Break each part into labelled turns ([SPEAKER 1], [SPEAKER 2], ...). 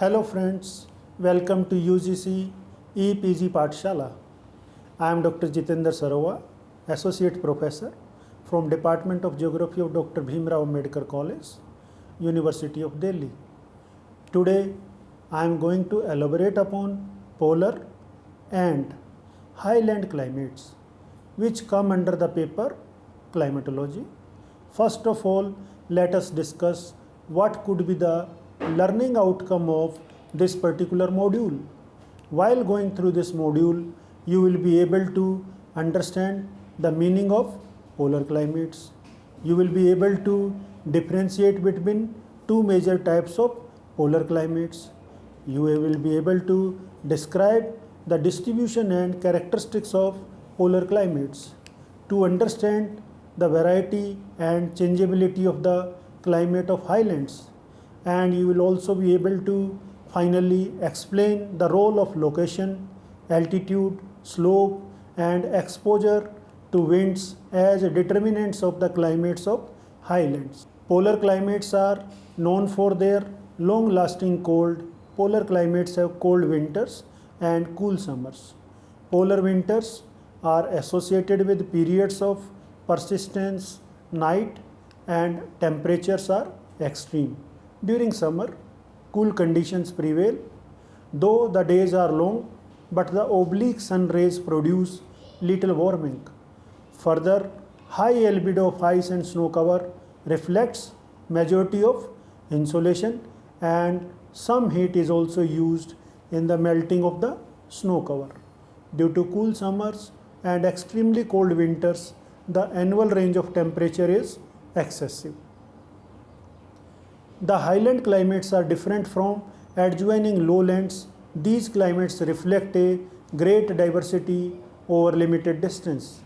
[SPEAKER 1] Hello friends, welcome to UGC EPG Pathshala. I am Dr. Jitendra Sarova, Associate Professor from Department of Geography of Dr. Bhimrao Ambedkar College, University of Delhi. Today I am going to elaborate upon polar and highland climates which come under the paper climatology. First of all, let us discuss what could be the learning outcome of this particular module. While going through this module, you will be able to understand the meaning of polar climates. You will be able to differentiate between two major types of polar climates. You will be able to describe the distribution and characteristics of polar climates. To understand the variety and changeability of the climate of highlands, and you will also be able to finally explain the role of location, altitude, slope and exposure to winds as determinants of the climates of highlands. Polar climates are known for their long lasting cold. Polar climates have cold winters and cool summers. Polar winters are associated with periods of persistence, night and temperatures are extreme. During summer, cool conditions prevail, though the days are long, but the oblique sun rays produce little warming. Further, high albedo of ice and snow cover reflects majority of insolation, and some heat is also used in the melting of the snow cover. Due to cool summers and extremely cold winters, the annual range of temperature is excessive. The highland climates are different from adjoining lowlands. These climates reflect a great diversity over limited distance.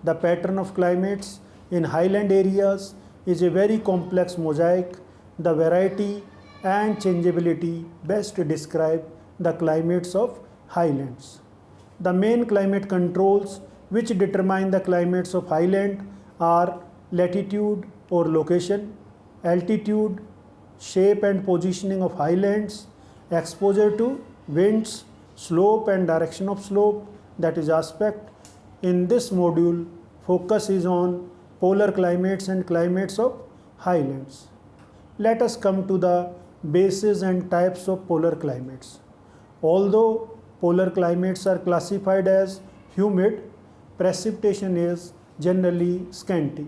[SPEAKER 1] The pattern of climates in highland areas is a very complex mosaic. The variety and changeability best describe the climates of highlands. The main climate controls which determine the climates of highland are latitude or location, altitude, shape and positioning of highlands, exposure to winds, slope and direction of slope, that is aspect. In this module, focus is on polar climates and climates of highlands. Let us come to the bases and types of polar climates. Although polar climates are classified as humid, precipitation is generally scanty.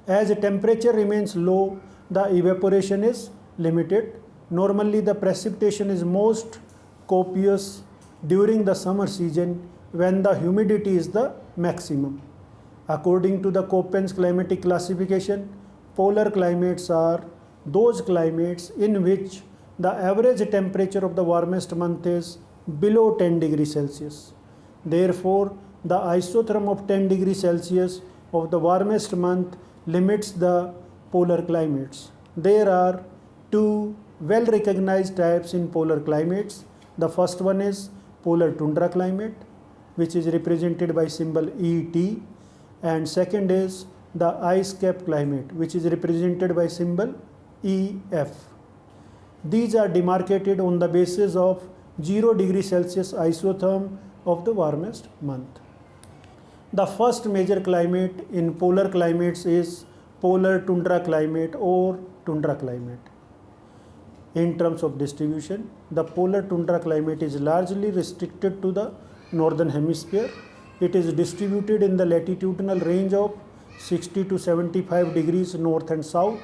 [SPEAKER 1] As the temperature remains low, the evaporation is limited. Normally, the precipitation is most copious during the summer season when the humidity is the maximum. According to the Köppen's climatic classification, polar climates are those climates in which the average temperature of the warmest month is below 10 degrees Celsius. Therefore, the isotherm of 10 degrees Celsius of the warmest month limits the polar climates. There are two well recognized types in polar climates. The first one is polar tundra climate, which is represented by symbol ET, and second is the ice cap climate, which is represented by symbol EF. These are demarcated on the basis of 0 degree Celsius isotherm of the warmest month. The first major climate in polar climates is polar tundra climate or tundra climate. In terms of distribution, the polar tundra climate is largely restricted to the northern hemisphere. It is distributed in the latitudinal range of 60 to 75 degrees north and south,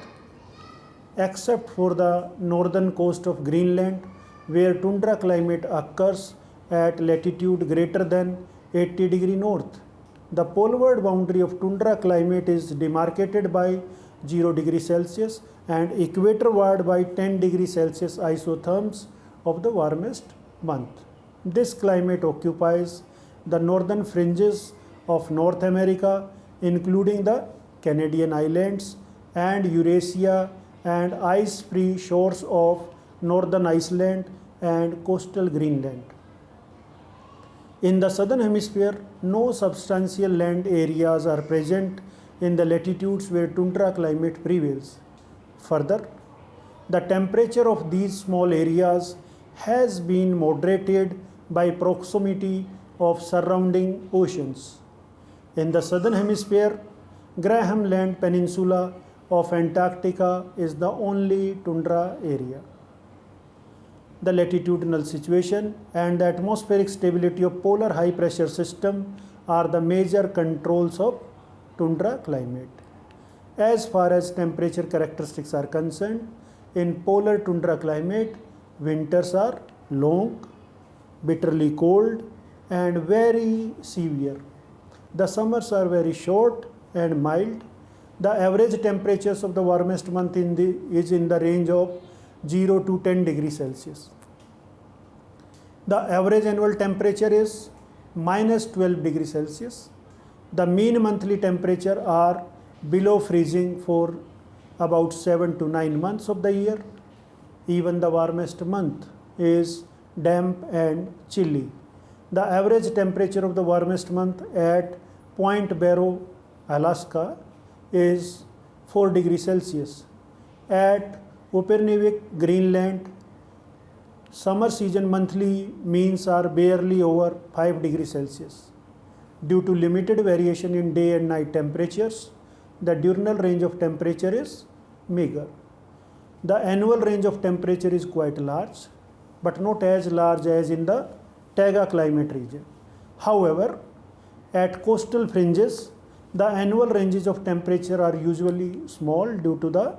[SPEAKER 1] except for the northern coast of Greenland, where tundra climate occurs at latitude greater than 80 degree north. The poleward boundary of tundra climate is demarcated by 0 degree Celsius and equatorward by 10 degree Celsius isotherms of the warmest month. This climate occupies the northern fringes of North America, including the Canadian islands and Eurasia, and ice-free shores of northern Iceland and coastal Greenland. In the southern hemisphere, no substantial land areas are present in the latitudes where tundra climate prevails. Further, The temperature of these small areas has been moderated by proximity of surrounding oceans. In the southern hemisphere, Graham Land Peninsula of Antarctica is the only tundra area. The latitudinal situation and the atmospheric stability of polar high pressure system are the major controls of tundra climate. As far as temperature characteristics are concerned, in polar tundra climate, winters are long, bitterly cold, and very severe. The summers are very short and mild. The average temperatures of the warmest month is in the range of 0 to 10 degrees Celsius. The average annual temperature is minus 12 degrees Celsius. The mean monthly temperature are below freezing for about 7 to 9 months of the year. Even the warmest month is damp and chilly. The average temperature of the warmest month at Point Barrow, Alaska is 4 degrees Celsius. At Upernavik, Greenland, summer season monthly means are barely over 5 degrees Celsius. Due to limited variation in day and night temperatures, the diurnal range of temperature is meager. The annual range of temperature is quite large, but not as large as in the Taiga climate region. However, at coastal fringes, the annual ranges of temperature are usually small due to the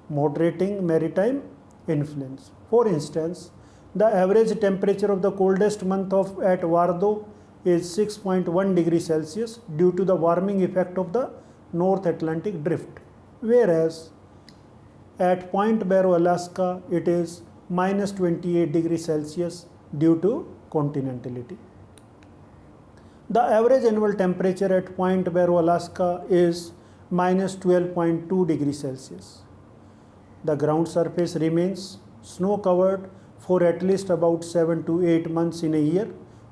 [SPEAKER 1] moderating maritime influence. For instance, the average temperature of the coldest month at Vardo is 6.1 degrees Celsius due to the warming effect of the North Atlantic drift, whereas at Point Barrow, Alaska, it is minus 28 degrees Celsius due to continentality. The average annual temperature at Point Barrow, Alaska is minus 12.2 degrees Celsius. The ground surface remains snow covered for at least about 7 to 8 months in a year.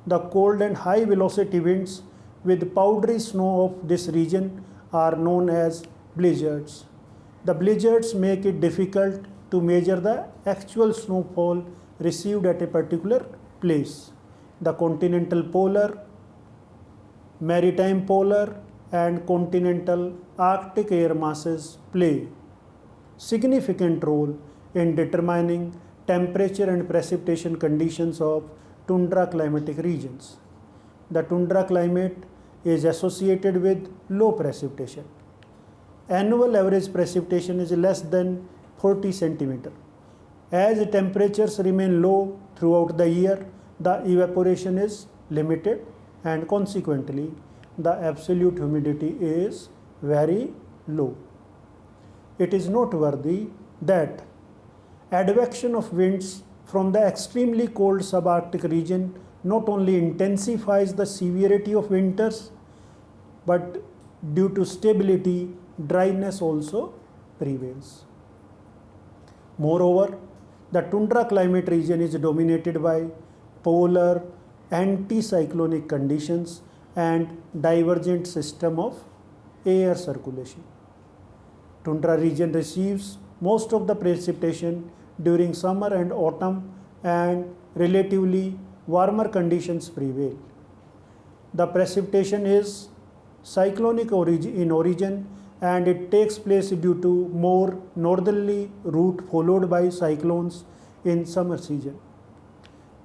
[SPEAKER 1] The cold and high velocity winds with powdery snow of this region are known as blizzards. The blizzards make it difficult to measure the actual snowfall received at a particular place. The continental polar, maritime polar, and continental Arctic air masses play significant role in determining temperature and precipitation conditions of tundra climatic regions. The tundra climate is associated with low precipitation. Annual average precipitation is less than 40 centimeter. As temperatures remain low throughout the year, the evaporation is limited and consequently the absolute humidity is very low. It is noteworthy that advection of winds from the extremely cold subarctic region not only intensifies the severity of winters, but due to stability, dryness also prevails. Moreover, the tundra climate region is dominated by polar anticyclonic conditions and divergent system of air circulation. Tundra region receives most of the precipitation during summer and autumn, and relatively warmer conditions prevail. The precipitation is cyclonic in origin and it takes place due to more northerly route followed by cyclones in summer season.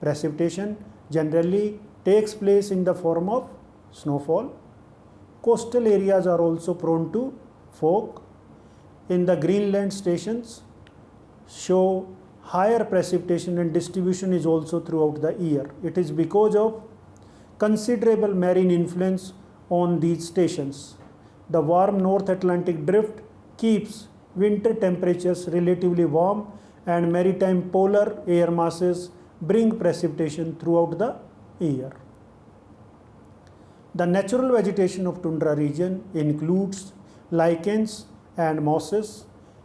[SPEAKER 1] Precipitation generally takes place in the form of snowfall. Coastal areas are also prone to fog. In the Greenland stations show higher precipitation and distribution is also throughout the year. It is because of considerable marine influence on these stations. The warm North Atlantic drift keeps winter temperatures relatively warm and maritime polar air masses bring precipitation throughout the year. The natural vegetation of tundra region includes lichens and mosses.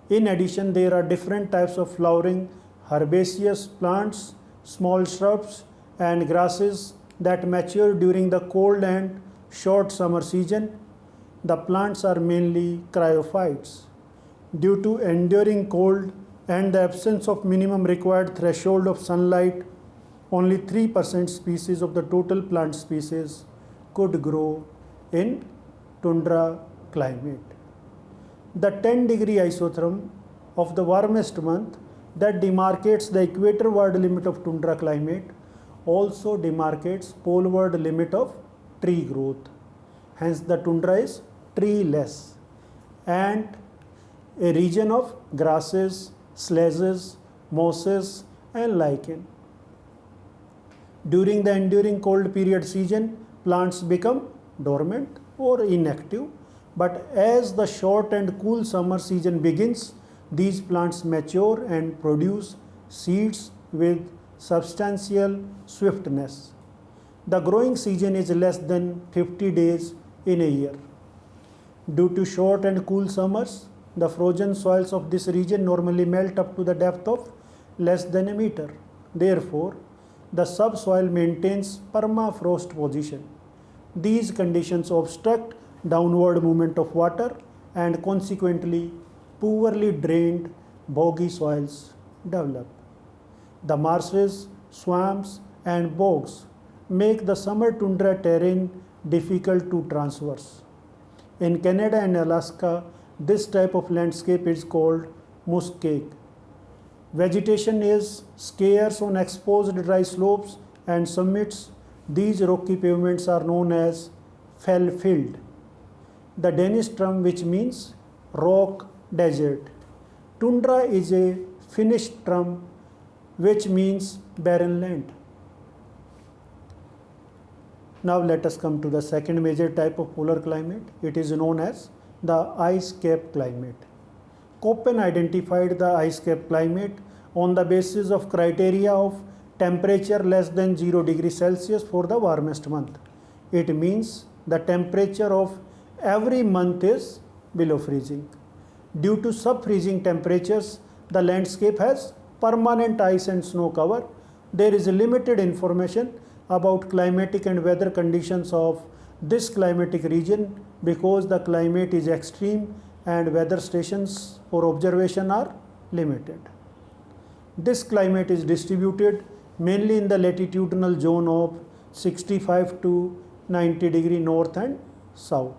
[SPEAKER 1] In addition, there are different types of flowering herbaceous plants, small shrubs and grasses that mature during the cold and short summer season. The plants are mainly cryophytes. Due to enduring cold, and the absence of minimum required threshold of sunlight, only 3% species of the total plant species could grow in tundra climate. The 10-degree isotherm of the warmest month that demarcates the equatorward limit of tundra climate also demarcates poleward limit of tree growth. Hence the tundra is treeless and a region of grasses, sledges, mosses and lichen. During the enduring cold period season, plants become dormant or inactive, but as the short and cool summer season begins, these plants mature and produce seeds with substantial swiftness. The growing season is less than 50 days in a year. Due to short and cool summers, the frozen soils of this region normally melt up to the depth of less than a meter. Therefore, the subsoil maintains permafrost position. These conditions obstruct downward movement of water and consequently poorly drained boggy soils develop. The marshes, swamps and bogs make the summer tundra terrain difficult to traverse. In Canada and Alaska, this type of landscape is called muskeg. Vegetation is scarce on exposed dry slopes and summits. These rocky pavements are known as fell-filled. The Danish term which means rock desert. Tundra is a Finnish term which means barren land. Now let us come to the second major type of polar climate. It is known as the ice cap climate. Köppen identified the ice cap climate on the basis of criteria of temperature less than 0 degrees Celsius for the warmest month. It means the temperature of every month is below freezing. Due to sub-freezing temperatures, the landscape has permanent ice and snow cover. There is limited information about climatic and weather conditions of this climatic region because the climate is extreme and weather stations for observation are limited. This climate is distributed mainly in the latitudinal zone of 65 to 90 degree north and south.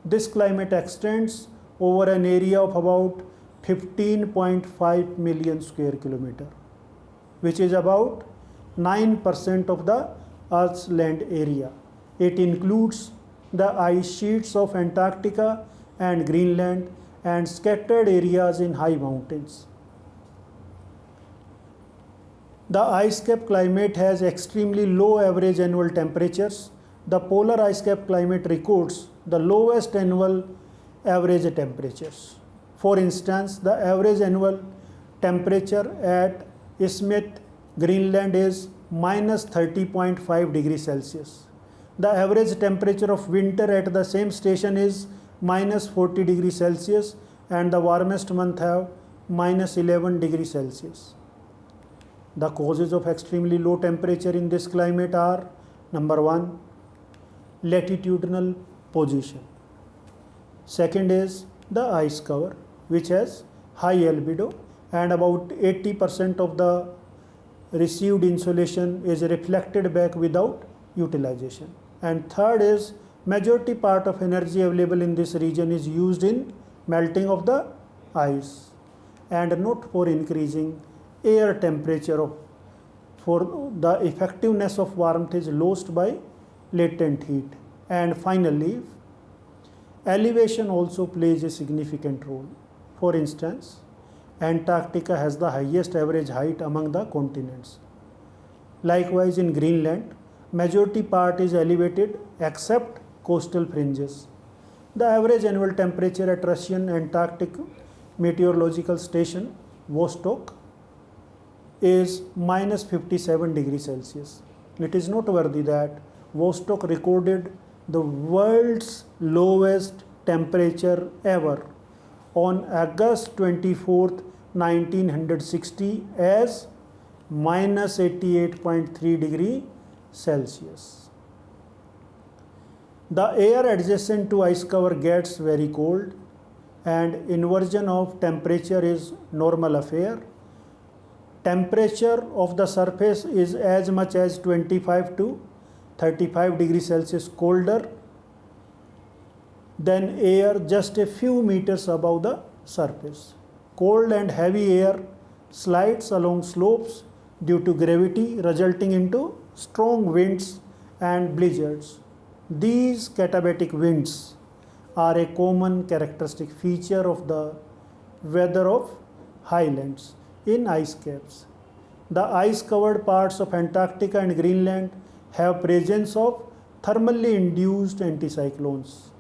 [SPEAKER 1] This climate extends over an area of about 15.5 million square kilometer, which is about 9% of the Earth's land area. It includes the ice sheets of Antarctica and Greenland and scattered areas in high mountains. The ice cap climate has extremely low average annual temperatures. The polar ice cap climate records the lowest annual average temperatures. For instance, the average annual temperature at Smith, Greenland is minus 30.5 degrees Celsius. The average temperature of winter at the same station is minus 40 degrees Celsius and the warmest month have minus 11 degrees Celsius. The causes of extremely low temperature in this climate are: number 1, latitudinal position. Second is the ice cover, which has high albedo and about 80% of the received insolation is reflected back without utilization. And third is majority part of energy available in this region is used in melting of the ice and not for increasing air temperature for the effectiveness of warmth is lost by latent heat. And finally, elevation also plays a significant role. For instance, Antarctica has the highest average height among the continents. Likewise, in Greenland, majority part is elevated except coastal fringes. The average annual temperature at Russian Antarctic Meteorological Station, Vostok, is minus 57 degrees Celsius. It is noteworthy that Vostok recorded the world's lowest temperature ever on August 24th, 1960 as minus 88.3 degree Celsius. The air adjacent to ice cover gets very cold and inversion of temperature is normal affair. Temperature of the surface is as much as 25 to 35 degrees Celsius colder than air just a few meters above the surface. Cold and heavy air slides along slopes due to gravity, resulting into strong winds and blizzards. These katabatic winds are a common characteristic feature of the weather of highlands in ice caps. The ice-covered parts of Antarctica and Greenland have presence of thermally induced anticyclones.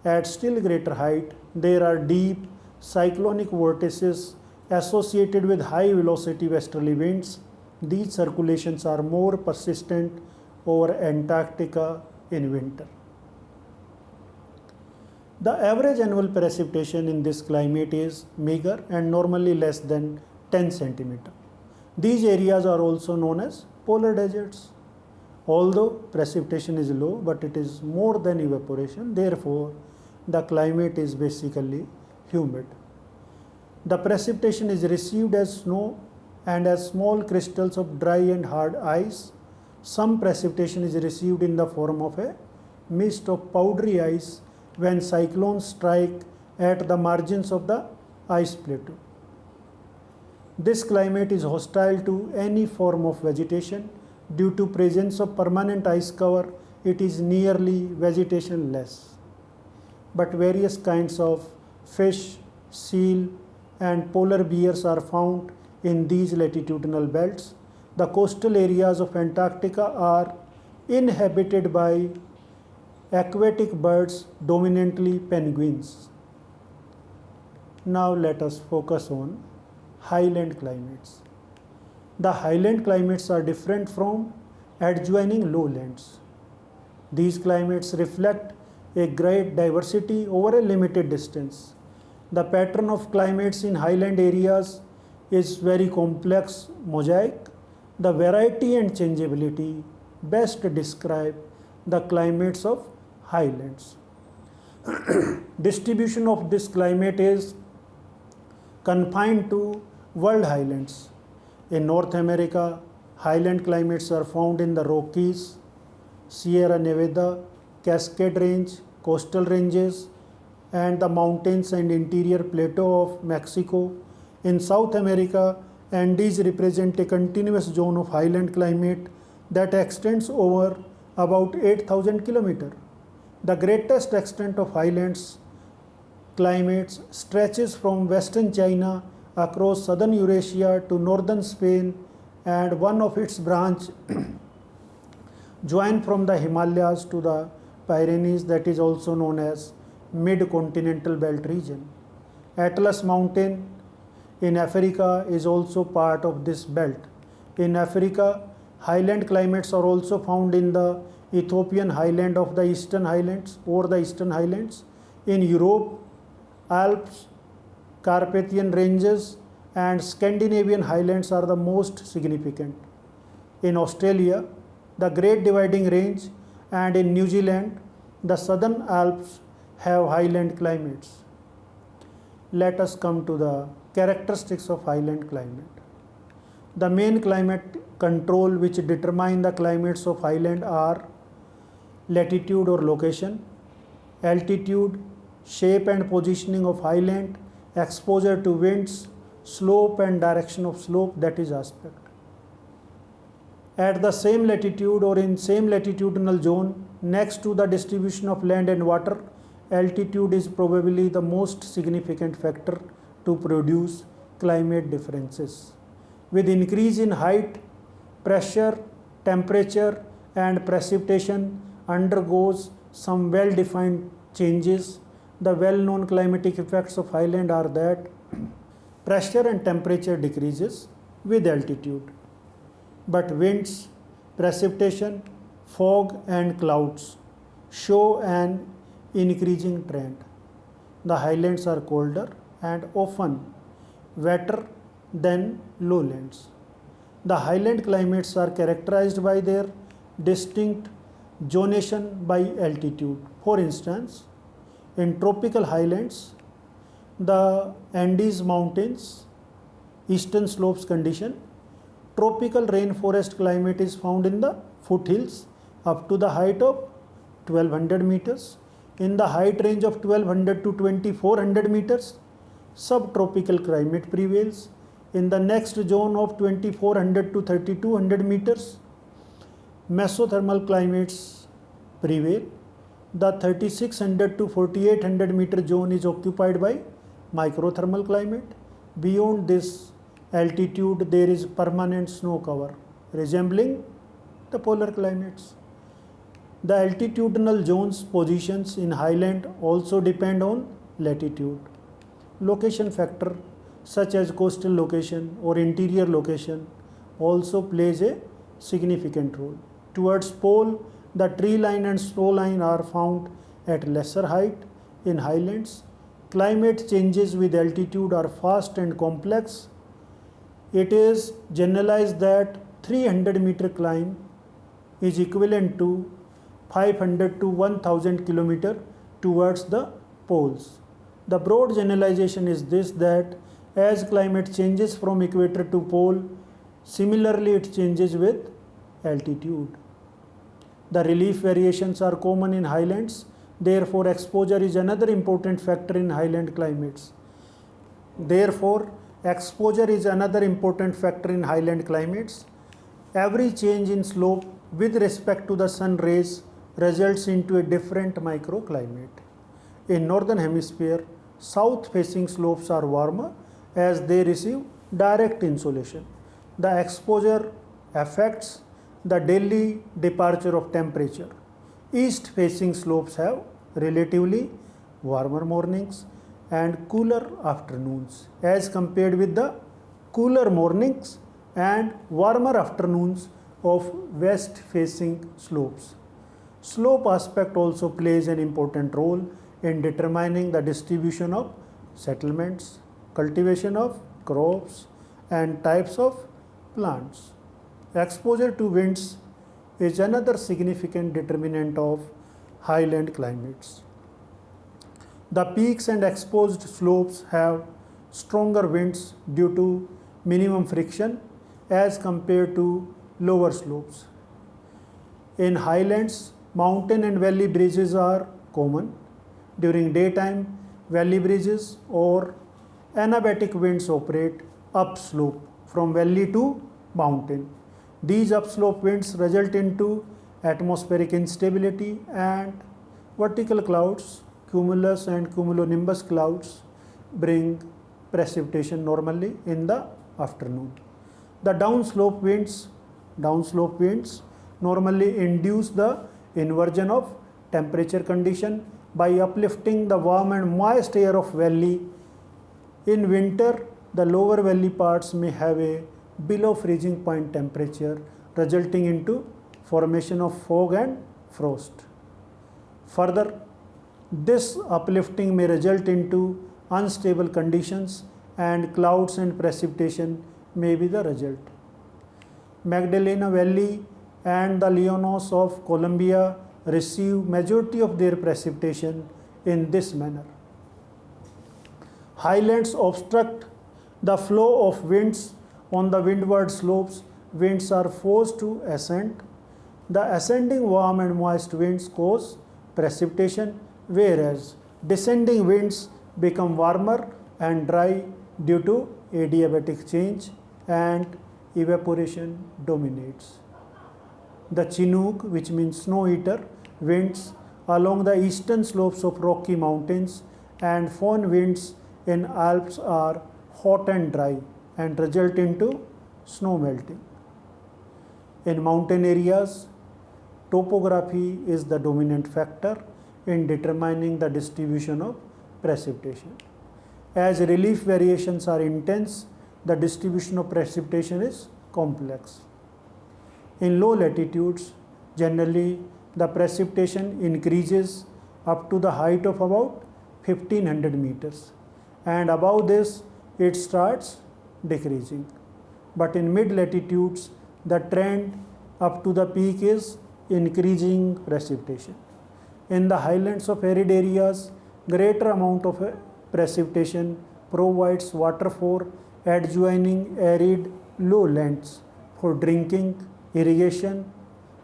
[SPEAKER 1] At still greater height, there are deep cyclonic vortices associated with high velocity westerly winds. These circulations are more persistent over Antarctica in winter. The average annual precipitation in this climate is meager and normally less than 10 centimeter. These areas are also known as polar deserts. Although precipitation is low, but it is more than evaporation, therefore the climate is basically humid. The precipitation is received as snow and as small crystals of dry and hard ice. Some precipitation is received in the form of a mist of powdery ice when cyclones strike at the margins of the ice plateau. This climate is hostile to any form of vegetation. Due to presence of permanent ice cover, it is nearly vegetationless. But various kinds of fish, seal, and polar bears are found in these latitudinal belts. The coastal areas of Antarctica are inhabited by aquatic birds, dominantly penguins. Now let us focus on highland climates. The highland climates are different from adjoining lowlands. These climates reflect a great diversity over a limited distance. The pattern of climates in highland areas is very complex mosaic. The variety and changeability best describe the climates of highlands. Distribution of this climate is confined to world highlands. In North America, highland climates are found in the Rockies, Sierra Nevada, Cascade Range, coastal ranges, and the mountains and interior plateau of Mexico. In South America, Andes represent a continuous zone of highland climate that extends over about 8,000 kilometers. The greatest extent of highlands climates stretches from western China across southern Eurasia to northern Spain, and one of its branch join from the Himalayas to the Pyrenees, that is also known as mid-continental belt region. Atlas Mountain in Africa is also part of this belt. In Africa, highland climates are also found in the Ethiopian highland of the Eastern Highlands or the Eastern Highlands. In Europe, Alps, Carpathian ranges and Scandinavian highlands are the most significant. In Australia, the Great Dividing Range, and in New Zealand, the Southern Alps have highland climates. Let us come to the characteristics of highland climate. The main climate control which determine the climates of highland are latitude or location, altitude, shape and positioning of highland, exposure to winds, slope and direction of slope, that is aspect. At the same latitude or in same latitudinal zone, next to the distribution of land and water, altitude is probably the most significant factor to produce climate differences. With increase in height, pressure, temperature and precipitation undergoes some well-defined changes. The well-known climatic effects of highland are that pressure and temperature decreases with altitude, but winds, precipitation, fog and clouds show an increasing trend. The highlands are colder and often wetter than lowlands. The highland climates are characterized by their distinct zonation by altitude. For instance, in tropical highlands, The Andes Mountains, eastern slopes condition. Tropical rainforest climate is found in the foothills up to the height of 1200 meters. In the height range of 1200 to 2400 meters, subtropical climate prevails. In the next zone of 2400 to 3200 meters, mesothermal climates prevail. The 3600 to 4800 meter zone is occupied by microthermal climate. Beyond this altitude, there is permanent snow cover, resembling the polar climates. The altitudinal zones positions in highland also depend on latitude. Location factor such as coastal location or interior location also plays a significant role. Towards pole, the tree line and snow line are found at lesser height. In highlands, climate changes with altitude are fast and complex. It is generalized that 300 meter climb is equivalent to 500 to 1000 kilometer towards the poles. The broad generalization is this, that as climate changes from equator to pole, similarly it changes with altitude. The relief variations are common in highlands, therefore exposure is another important factor in highland climates. Every change in slope with respect to the sun rays results into a different microclimate. In northern hemisphere, south facing slopes are warmer as they receive direct insolation. The exposure affects the daily departure of temperature. East facing slopes have relatively warmer mornings and cooler afternoons as compared with the cooler mornings and warmer afternoons of west facing slopes. Slope aspect also plays an important role in determining the distribution of settlements, cultivation of crops, and types of plants. Exposure to winds is another significant determinant of highland climates. The peaks and exposed slopes have stronger winds due to minimum friction as compared to lower slopes. In highlands, mountain and valley breezes are common. During daytime, valley breezes or anabatic winds operate upslope from valley to mountain. These upslope winds result into atmospheric instability and vertical clouds, cumulus and cumulonimbus clouds bring precipitation normally in the afternoon. The downslope winds normally induce the inversion of temperature condition by uplifting the warm and moist air of valley. In winter, the lower valley parts may have a below freezing point temperature, resulting into formation of fog and frost. Further, this uplifting may result into unstable conditions and clouds and precipitation may be the result. Magdalena Valley and the Llanos of Colombia receive majority of their precipitation in this manner. Highlands obstruct the flow of winds. On the windward slopes, winds are forced to ascend. The ascending warm and moist winds cause precipitation, whereas descending winds become warmer and dry due to adiabatic change and evaporation dominates. The Chinook, which means snow eater, winds along the eastern slopes of Rocky Mountains and foehn winds in Alps are hot and dry and result into snow melting. In mountain areas, topography is the dominant factor in determining the distribution of precipitation. As relief variations are intense, the distribution of precipitation is complex. In low latitudes, generally the precipitation increases up to the height of about 1500 meters, and above this it starts decreasing. But in mid latitudes, the trend up to the peak is increasing precipitation. In the highlands of arid areas, greater amount of precipitation provides water for adjoining arid lowlands for drinking, irrigation,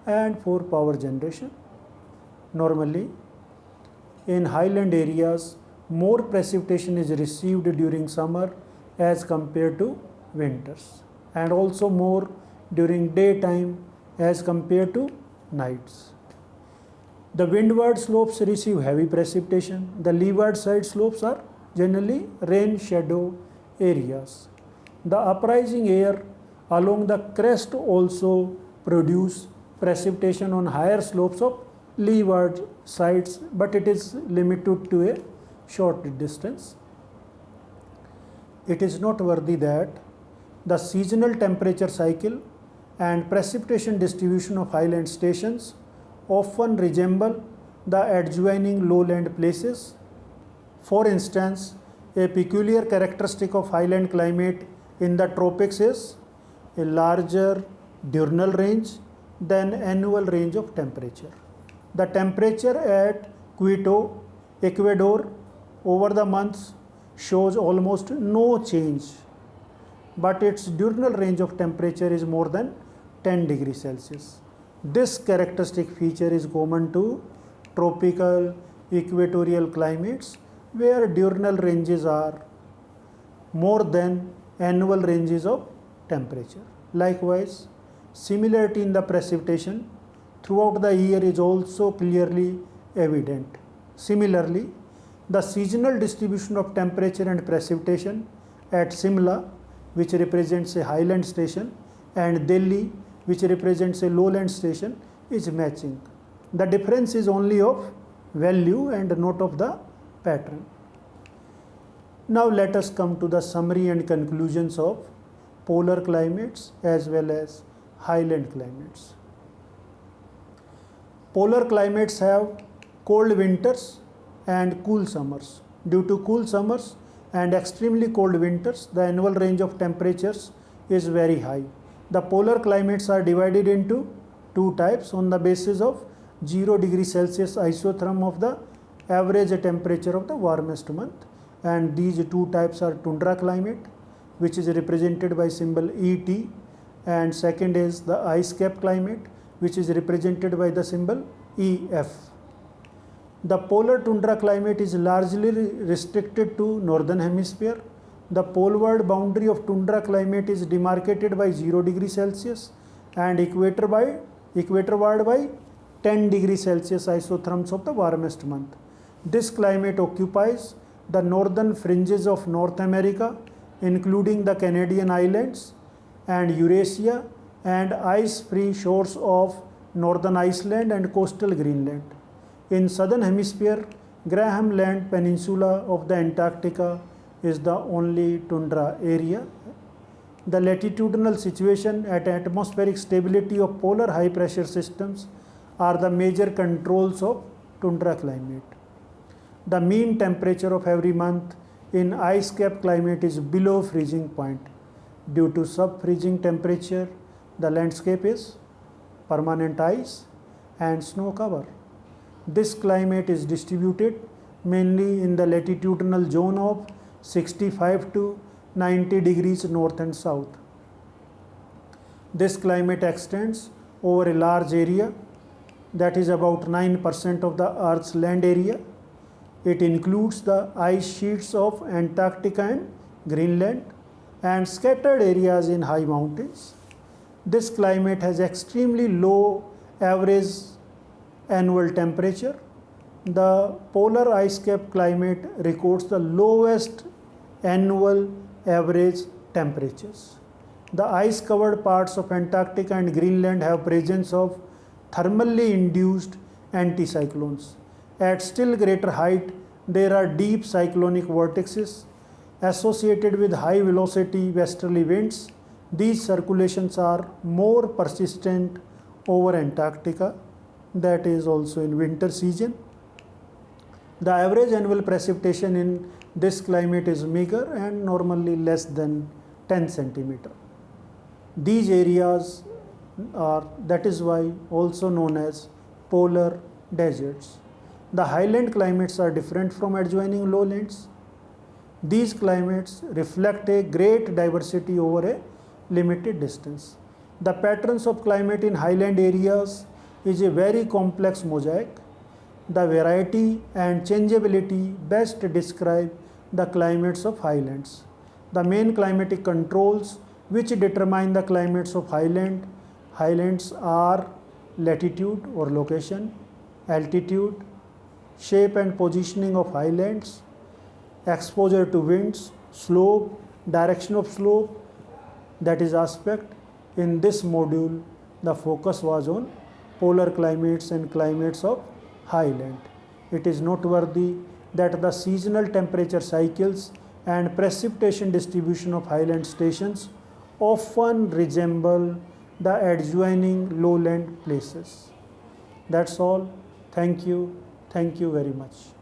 [SPEAKER 1] and for power generation. Normally, in highland areas, more precipitation is received during summer as compared to winters, and also more during daytime as compared to nights. The windward slopes receive heavy precipitation. The leeward side slopes are generally rain shadow areas. The uprising air along the crest also produce precipitation on higher slopes of leeward sides, but it is limited to a short distance. It is noteworthy that the seasonal temperature cycle and precipitation distribution of highland stations often resemble the adjoining lowland places. For instance, a peculiar characteristic of highland climate in the tropics is a larger diurnal range than annual range of temperature. The temperature at Quito, Ecuador, over the months shows almost no change, but its diurnal range of temperature is more than 10 degrees Celsius. This characteristic feature is common to tropical equatorial climates where diurnal ranges are more than annual ranges of temperature. Likewise, similarity in the precipitation throughout the year is also clearly evident. Similarly, the seasonal distribution of temperature and precipitation at Simla, which represents a highland station, and Delhi, which represents a lowland station, is matching. The difference is only of value and not of the pattern. Now let us come to the summary and conclusions of polar climates as well as highland climates. Polar climates have cold winters and cool summers. Due to cool summers and extremely cold winters, the annual range of temperatures is very high. The polar climates are divided into two types on the basis of 0 degree Celsius isotherm of the average temperature of the warmest month, and these two types are tundra climate, which is represented by symbol ET, and second is the ice cap climate, which is represented by the symbol EF. The polar tundra climate is largely restricted to northern hemisphere. The poleward boundary of tundra climate is demarcated by 0 degree Celsius and equatorward by 10 degree Celsius isotherms of the warmest month. This climate occupies the northern fringes of North America, including the Canadian islands and Eurasia, and ice-free shores of northern Iceland and coastal Greenland. In southern hemisphere, Graham Land Peninsula of the Antarctica is the only tundra area. The latitudinal situation and atmospheric stability of polar high pressure systems are the major controls of tundra climate. The mean temperature of every month in ice cap climate is below freezing point. Due to sub-freezing temperature, the landscape is permanent ice and snow cover. This climate is distributed mainly in the latitudinal zone of 65 to 90 degrees north and south. This climate extends over a large area, that is about 9% of the Earth's land area. It includes the ice sheets of Antarctica and Greenland and scattered areas in high mountains. This climate has extremely low average annual temperature. The polar ice cap climate records the lowest annual average temperatures. The ice covered parts of Antarctica and Greenland have presence of thermally induced anticyclones. At still greater height, there are deep cyclonic vortices associated with high velocity westerly winds. These circulations are more persistent over Antarctica, that is also in winter season. The average annual precipitation in this climate is meager and normally less than 10 centimeter. These areas are, that is why, also known as polar deserts. The highland climates are different from adjoining lowlands. These climates reflect a great diversity over a limited distance. The patterns of climate in highland areas is a very complex mosaic. The variety and changeability best describe the climates of highlands. The main climatic controls which determine the climates of highlands are latitude or location, altitude, shape and positioning of highlands, exposure to winds, slope, direction of slope, that is aspect. In this module, the focus was on polar climates and climates of highland. It is noteworthy that the seasonal temperature cycles and precipitation distribution of highland stations often resemble the adjoining lowland places. That's all. Thank you. Thank you very much.